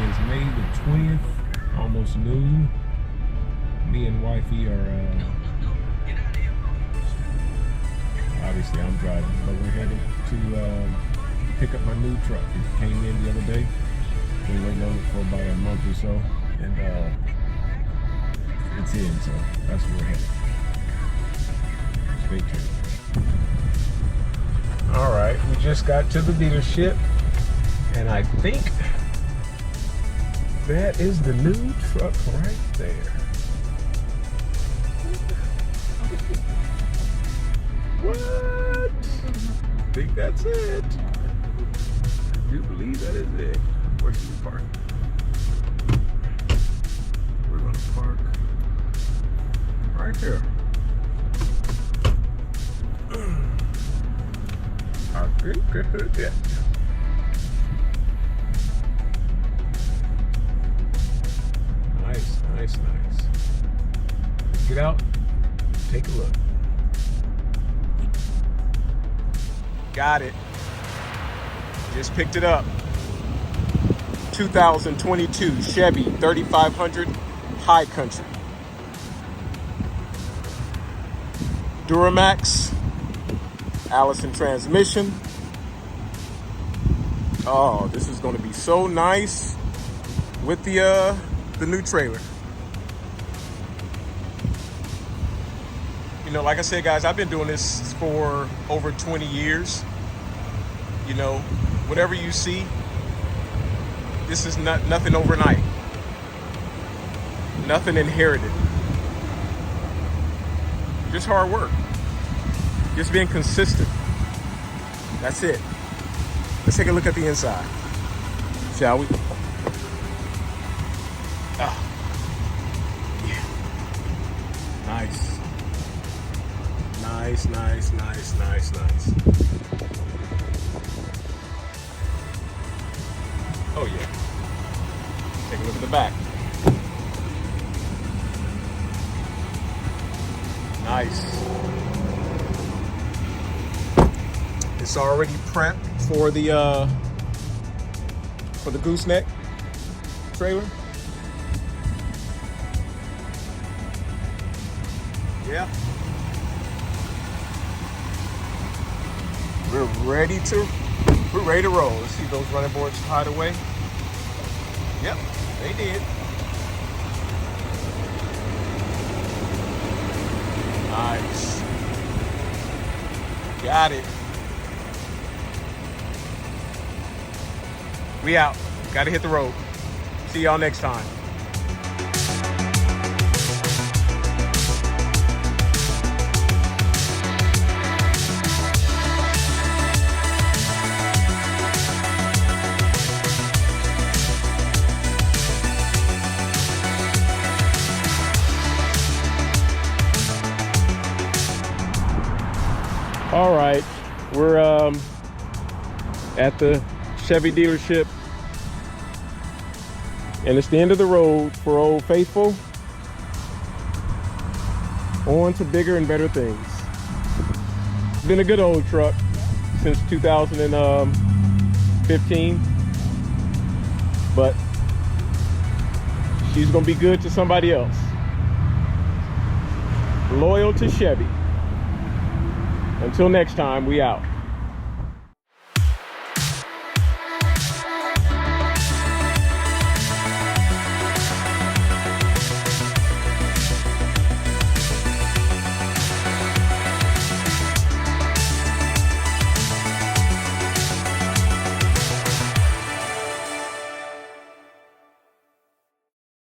is May the 20th, almost noon. Me and wifey are, obviously I'm driving, but we're headed to pick up my new truck. It came in the other day. Been waiting on it for about a month or so, and it's in, so that's where we're headed. Stay tuned. All right, we just got to the dealership, and I think that is the new truck right there. What? I think that's it. I do believe that is it. Where should we park? We're gonna park right here. I think this is it. Nice, nice, nice. Let's get out, take a look. Got it. Just picked it up. 2022 Chevy 3500 High Country. Duramax. Allison transmission. Oh, this is going to be so nice with the new trailer. You know, like I said, guys, I've been doing this for over 20 years. You know, whatever you see, this is nothing overnight. Nothing inherited. Just hard work. Just being consistent. That's it. Let's take a look at the inside, shall we? Ah. Yeah. Nice. Nice, nice, nice, nice, nice. Oh yeah. Take a look at the back. Nice. It's already prepped for the gooseneck trailer. Yeah. We're ready to roll. Let's see those running boards tied away. Yep, they did. Nice. Got it. We out. Gotta hit the road. See y'all next time. All right, we're at the Chevy dealership, and it's the end of the road for Old Faithful. On to bigger and better things. It's been a good old truck since 2015, but she's gonna be good to somebody else. Loyal to Chevy. Until next time, we out.